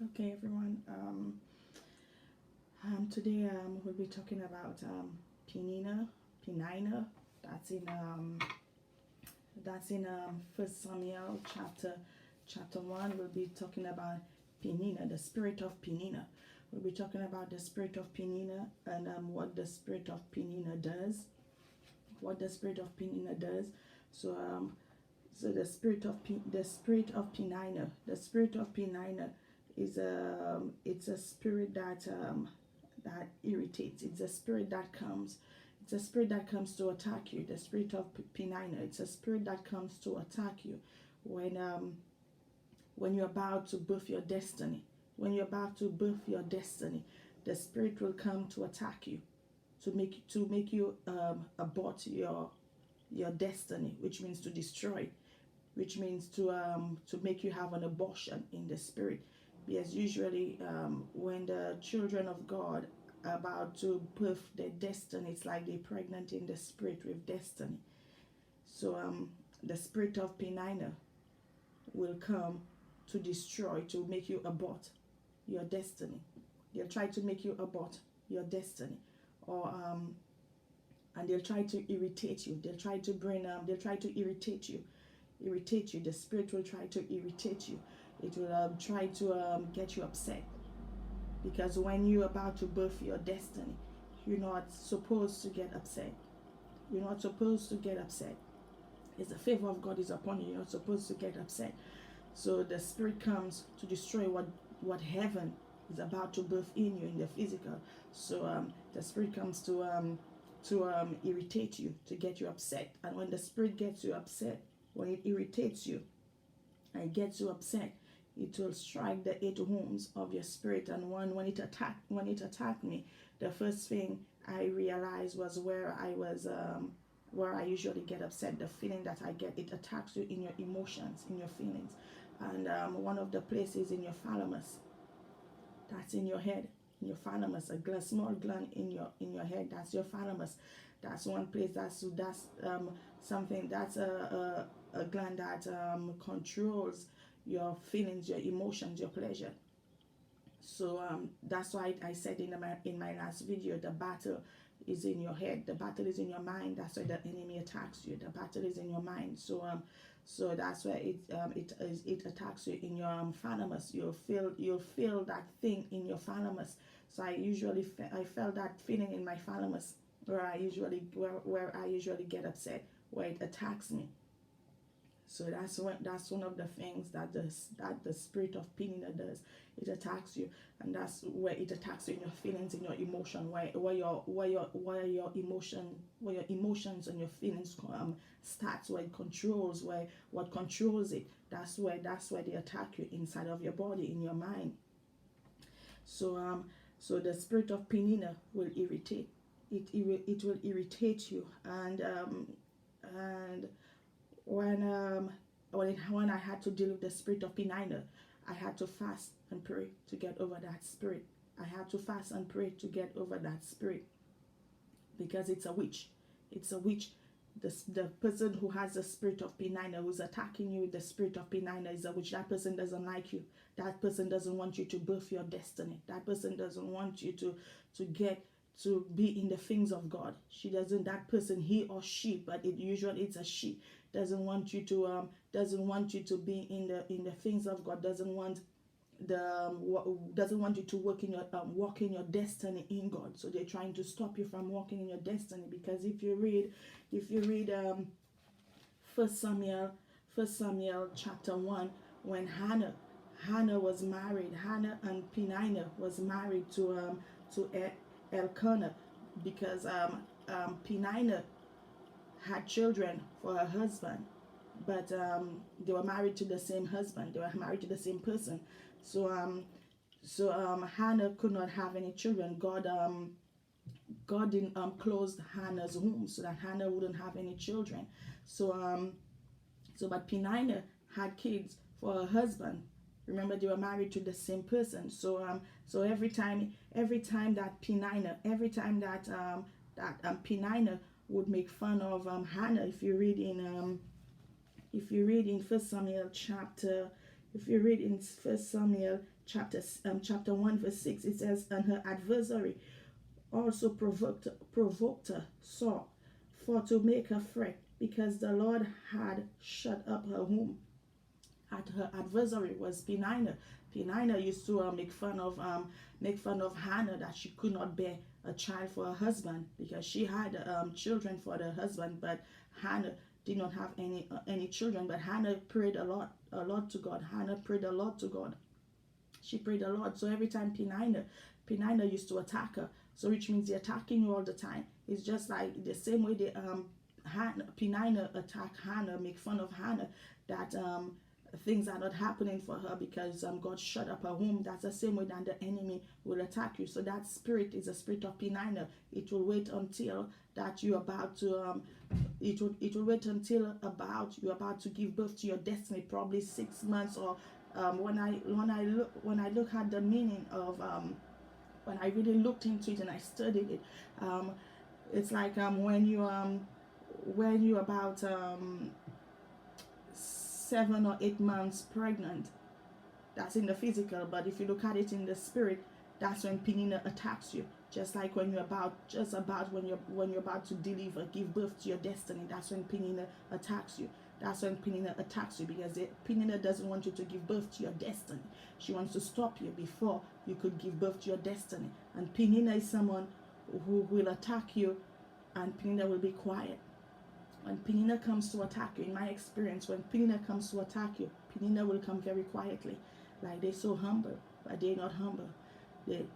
Okay, everyone. Today we'll be talking about Peninnah. That's in First Samuel chapter 1. We'll be talking about Peninnah, the spirit of Peninnah. We'll be talking about the spirit of Peninnah and what the spirit of Peninnah does. What the spirit of Peninnah does. So so the spirit of Peninnah. The spirit of Peninnah is it's a spirit that irritates. It's a spirit that comes. It's a spirit that comes to attack you. The spirit of Peninnah. It's a spirit that comes to attack you when you're about to birth your destiny. When you're about to birth your destiny, the spirit will come to attack you, to make you abort your destiny, which means to destroy, which means to make you have an abortion in the spirit. Because usually when the children of God are about to birth their destiny, it's like they're pregnant in the spirit with destiny. So the spirit of Peninnah will come to destroy, to make you abort your destiny. They'll try to make you abort your destiny, or and they'll try to irritate you. They'll try to irritate you. The spirit will try to irritate you. It will try to get you upset, because when you're about to birth your destiny, you're not supposed to get upset. You're not supposed to get upset. It's the favor of God is upon you. You're not supposed to get upset. So the spirit comes to destroy what heaven is about to birth in you in the physical. So the spirit comes to irritate you, to get you upset. And when the spirit gets you upset, when it irritates you and gets you upset, it will strike the 8 homes of your spirit. And when it attacked me, the first thing I realized was where I usually get upset. The feeling that I get, it attacks you in your emotions, in your feelings. And one of the places in your thalamus, that's in your head, in your thalamus, a small gland in your head, that's your thalamus. That's one place. That's something. That's a gland that controls your feelings, your emotions, your pleasure. So that's why I said in my last video, the battle is in your head. The battle is in your mind. That's why the enemy attacks you. The battle is in your mind. So that's why it attacks you in your thalamus. You'll feel that thing in your thalamus. So I felt that feeling in my thalamus where I usually get upset, where it attacks me. So that's one of the things that the spirit of Peninnah does. It attacks you, and that's where it attacks you in your feelings, in your emotion, where your emotions and your feelings starts, where it controls, what controls it. That's where they attack you, inside of your body, in your mind. So so the spirit of Peninnah will irritate. It will irritate you, and when I had to deal with the spirit of Peninnah, I had to fast and pray to get over that spirit. I had to fast and pray to get over that spirit, because it's a witch. It's a witch. The person who has the spirit of Peninnah, who's attacking you with the spirit of Peninnah, is a witch. That person doesn't like you. That person doesn't want you to birth your destiny. That person doesn't want you to be in the things of God. That person, he or she, but it's a she, doesn't want you to be in the things of God, doesn't want you to walk in your destiny in God. So they're trying to stop you from walking in your destiny, because if you read First Samuel chapter 1, when Hannah was married, Hannah and Peninnah was married to Elkanah, because Peninnah had children for her husband, but they were married to the same husband. They were married to the same person. So Hannah could not have any children. God didn't close Hannah's womb so that Hannah wouldn't have any children. But Peninnah had kids for her husband. Remember, they were married to the same person. So every time that Peninnah would make fun of Hannah. If you read in First Samuel chapter 1 verse 6, it says, and her adversary also provoked her sore, for to make her fret, because the Lord had shut up her womb. At her adversary was Peninnah. Peninnah used to make fun of Hannah, that she could not bear a child for her husband, because she had children for her husband, but Hannah did not have any children. But Hannah prayed a lot to God. Hannah prayed a lot to God. She prayed a lot. So every time Peninnah used to attack her. So which means they're attacking you all the time. It's just like the same way they Peninnah attack Hannah, make fun of Hannah, that things are not happening for her because God shut up her womb. That's the same way that the enemy will attack you. So that spirit is a spirit of Peninnah. It will wait until that you're about to it will wait until about you're about to give birth to your destiny, probably 6 months, or when I look at the meaning of when I really looked into it and I studied it, it's like when you're about 7 or 8 months pregnant. That's in the physical, but if you look at it in the spirit, that's when Peninnah attacks you. Just like when you're about when you're about to deliver, give birth to your destiny, that's when Peninnah attacks you. That's when Peninnah attacks you, because Peninnah doesn't want you to give birth to your destiny. She wants to stop you before you could give birth to your destiny. And Peninnah is someone who will attack you, and Peninnah will be quiet. When Peninnah comes to attack you, in my experience, when Peninnah comes to attack you, Peninnah will come very quietly. Like they're so humble, but they're not humble.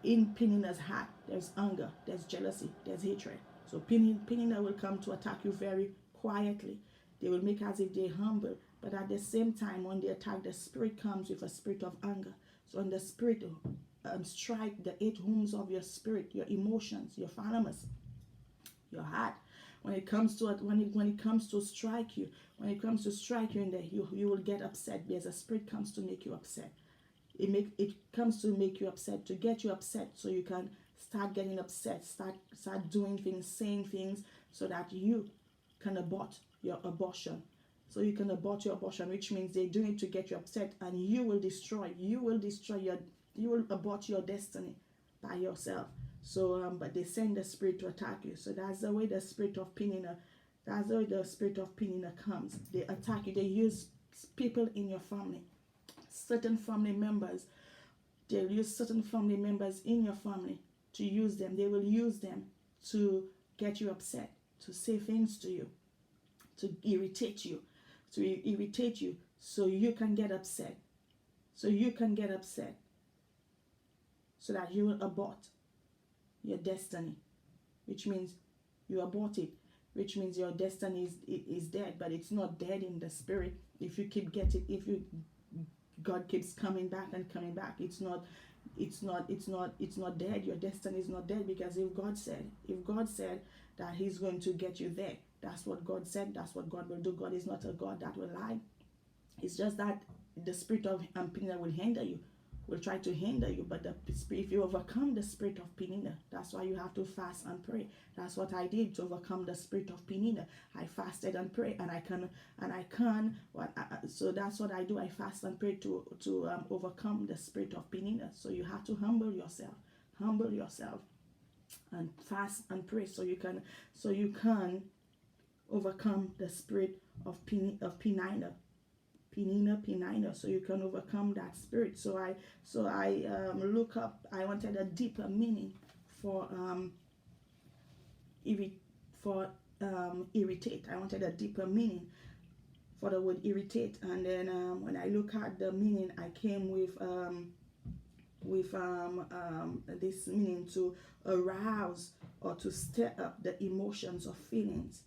In Peninnah's heart, there's anger, there's jealousy, there's hatred. So Peninnah will come to attack you very quietly. They will make as if they're humble, but at the same time, when they attack, the spirit comes with a spirit of anger. So when the spirit strike the 8 homes of your spirit, your emotions, your thalamus, your heart, when it comes to strike you, in there, you will get upset, because a spirit comes to make you upset. It comes to make you upset, to get you upset, so you can start getting upset, start doing things, saying things, so that you can abort your abortion. So you can abort your abortion, which means they're doing it to get you upset, and you will abort your destiny by yourself. So but they send the spirit to attack you. So that's the way the spirit of Peninnah comes. They attack you. They use people in your family, certain family members. They'll use certain family members in your family to use them. They will use them to get you upset, to say things to you, to irritate you, so you can get upset. So that you will abort your destiny, which means you abort it, which means your destiny is dead, but it's not dead in the spirit. If you keep getting, God keeps coming back and coming back, it's not dead. Your destiny is not dead, because if God said that He's going to get you there, that's what God said. That's what God will do. God is not a God that will lie. It's just that the spirit of Peninnah will hinder you, will try to hinder you. But if you overcome the spirit of Peninnah, that's why you have to fast and pray. That's what I did to overcome the spirit of Peninnah. I fasted and prayed, so that's what I do. I fast and pray to overcome the spirit of Peninnah. So you have to humble yourself, and fast and pray, so you can overcome the spirit of Peninnah. So you can overcome that spirit. So I look up. I wanted a deeper meaning for irritate. I wanted a deeper meaning for the word irritate, and then when I look at the meaning, I came with this meaning: to arouse or to stir up the emotions or feelings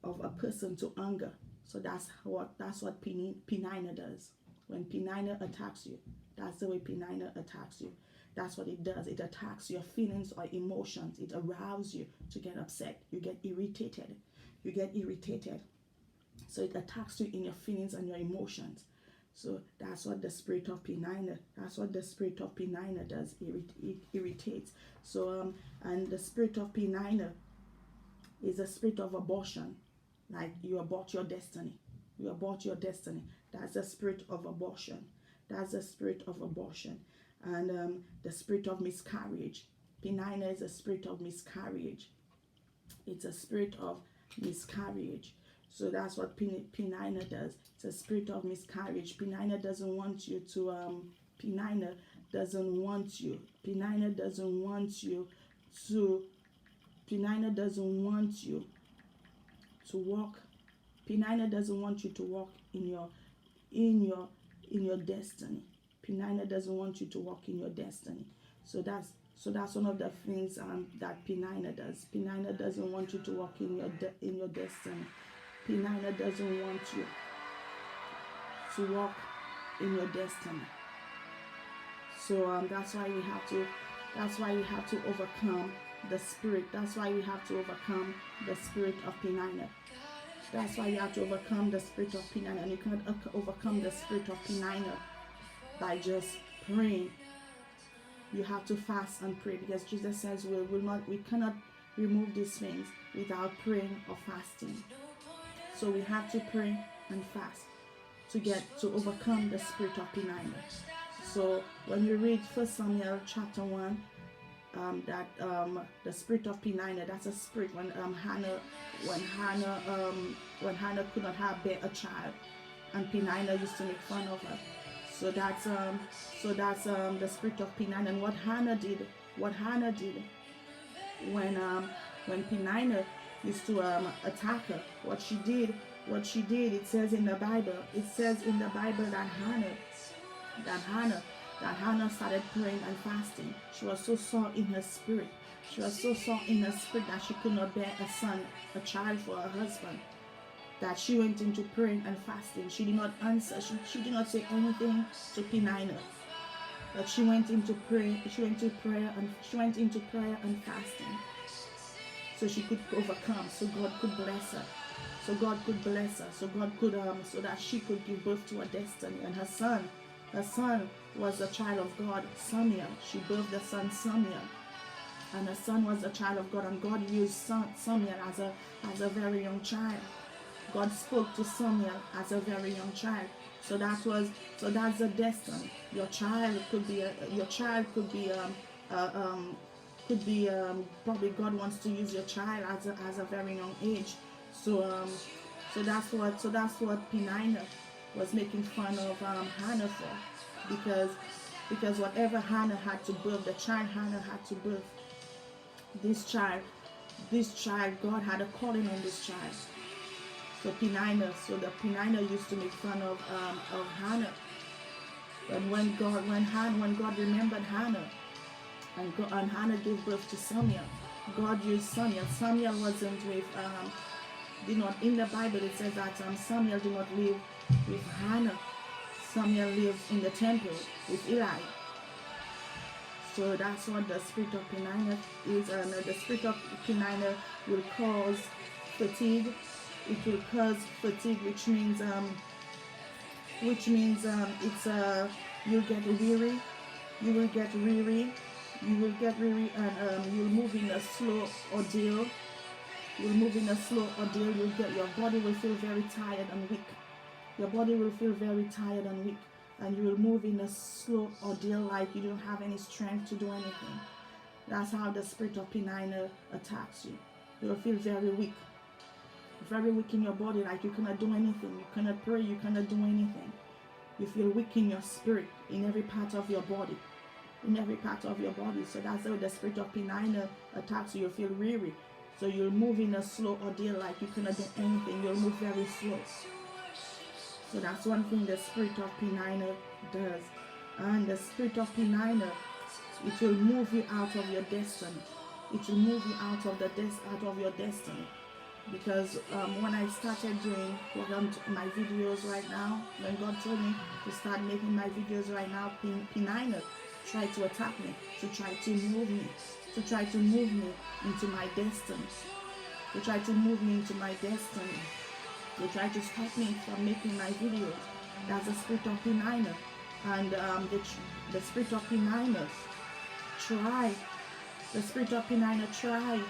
of a person to anger. So that's what Peninnah does. When Peninnah attacks you, that's the way Peninnah attacks you. That's what it does. It attacks your feelings or emotions. It arouses you to get upset. You get irritated. So it attacks you in your feelings and your emotions. So that's what the spirit of Peninnah does. It irritates. So and the spirit of Peninnah is a spirit of abortion. Like you abort your destiny. That's the spirit of abortion. That's the spirit of abortion. And the spirit of miscarriage. Peninnah is a spirit of miscarriage. It's a spirit of miscarriage. So that's what Peninnah does. It's a spirit of miscarriage. Peninnah doesn't want you to Peninnah doesn't want you. Peninnah doesn't want you to Peninnah doesn't want you to walk. Peninnah doesn't want you to walk in your destiny. Peninnah doesn't want you to walk in your destiny. So that's one of the things that Peninnah does. Peninnah doesn't want you to walk in your destiny. Peninnah doesn't want you to walk in your destiny. So that's why we have to overcome the spirit. That's why we have to overcome the spirit of Peninnah. That's why you have to overcome the spirit of Peninnah. And you cannot overcome the spirit of Peninnah by just praying. You have to fast and pray, because Jesus says we cannot remove these things without praying or fasting. So we have to pray and fast to overcome the spirit of Peninnah. So when you read 1 Samuel chapter 1, the spirit of Peninnah, that's a spirit when Hannah could not have bear a child, and Peninnah used to make fun of her. So that's the spirit of Peninnah. And what Hannah did when Peninnah used to attack her, what she did, it says in the Bible that Hannah started praying and fasting. She was so sore in her spirit. That she could not bear a child for her husband, that she went into praying and fasting. She did not answer. She did not say anything to Peninnah. But she went into prayer. She went into prayer and fasting, so she could overcome. So God could bless her. So that she could give birth to her destiny. And her son was a child of God, Samuel. She birthed the son Samuel, and her son was a child of God. And God used Samuel as a very young child. God spoke to Samuel as a very young child. So that's the destiny. Your child could be probably God wants to use your child as a very young age. So that's what Peninnah was making fun of Hannah for, because whatever Hannah had to birth, the child Hannah had to birth, this child, God had a calling on this child. So the Peninnah used to make fun of Hannah. And when God remembered Hannah, and Hannah gave birth to Samuel, God used Samuel. Samuel wasn't with in the Bible it says that Samuel did not live with Hannah. Samuel lived in the temple with Eli. So that's what the spirit of Peninnah is. The spirit of Peninnah will cause fatigue. It will cause fatigue, which means you'll get weary. You will get weary, and you'll move in a slow ordeal. Your body will feel very tired and weak. And you will move in a slow ordeal, like you don't have any strength to do anything. That's how the spirit of Peninnah attacks you. You'll feel very weak in your body, like you cannot do anything. You cannot pray, you cannot do anything. You feel weak in your spirit, in every part of your body. So that's how the spirit of Peninnah attacks you. You'll feel weary. So you'll move in a slow ordeal, like you cannot do anything. You'll move very slow. So that's one thing the spirit of Peninnah does. And the spirit of Peninnah, it will move you out of your destiny. Out of your destiny. Because when I started doing my videos right now, when God told me to start making my videos right now, Peninnah tried to attack me, to try to move me into my destiny. They tried to stop me from making my videos. That's the spirit of Peninnah. And the spirit of Peninnah tried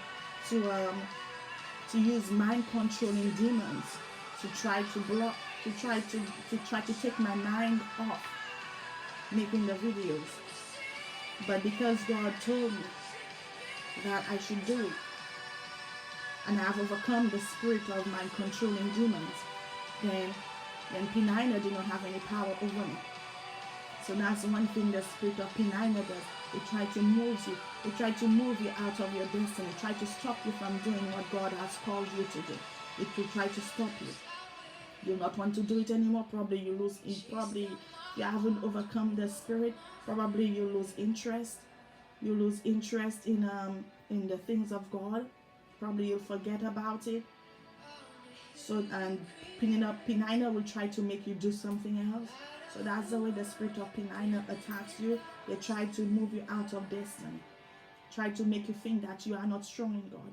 to use mind controlling demons to try to block, to try to take my mind off making the videos. But because God told me that I should do it, and I have overcome the spirit of my controlling demons, then Peninnah did not have any power over me. So that's one thing the spirit of Peninnah does. It tries to move you. It tries to move you out of your destiny. It tries to stop you from doing what God has called you to do. It will try to stop you. You not want to do it anymore. Probably you lose. Probably you haven't overcome the spirit. Probably you lose interest. You lose interest in the things of God. Probably you'll forget about it. So and Peninnah will try to make you do something else. So that's the way the spirit of Peninnah attacks you. They try to move you out of destiny. Try to make you think that you are not strong in God.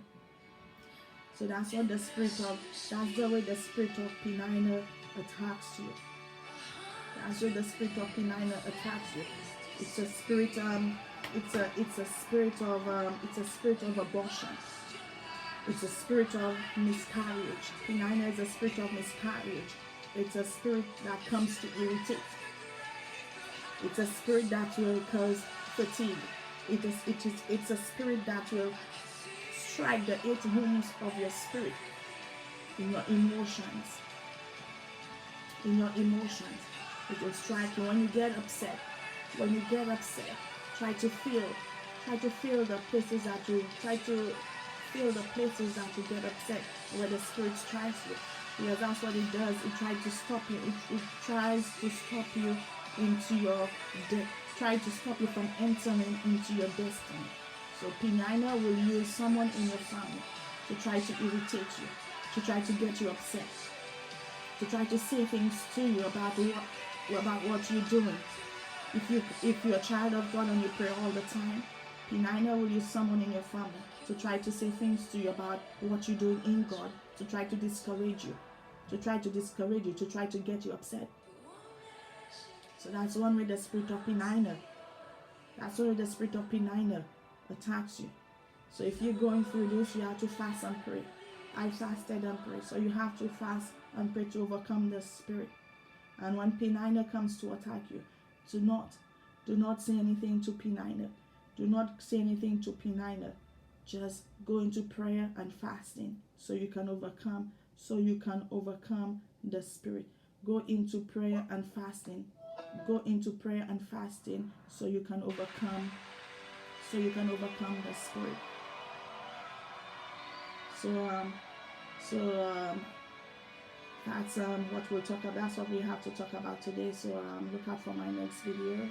So that's what that's the way the spirit of Peninnah attacks you. That's why the spirit of Peninnah attacks you. It's a spirit it's a spirit of abortion. It's a spirit of miscarriage. Peninnah is a spirit of miscarriage. It's a spirit that comes to irritate. It's a spirit that will cause fatigue. It's a spirit that will strike the 8 wounds of your spirit in your emotions. In your emotions. It will strike you when you get upset. When you get upset, try to feel the places that you get upset, where the spirit strikes you. Because that's what it does. It tries to stop you. It tries to stop you try to stop you from entering into your destiny. So Peninnah will use someone in your family to try to irritate you, to try to get you upset, to try to say things to you about what you're doing. If you're a child of God and you pray all the time, Peninnah will use someone in your family to try to say things to you about what you're doing in God, to try to discourage you, to try to get you upset. So that's one way the spirit of Peninnah. That's why the spirit of Peninnah attacks you. So if you're going through this, you have to fast and pray. I fasted and prayed. So you have to fast and pray to overcome the spirit. And when Peninnah comes to attack you, do not say anything to Peninnah. Do not say anything to Peninnah. Just go into prayer and fasting so you can overcome the spirit. Go into prayer and fasting. Go into prayer and fasting so you can overcome the spirit. That's what we'll talk about. That's what we have to talk about today. So look out for my next video.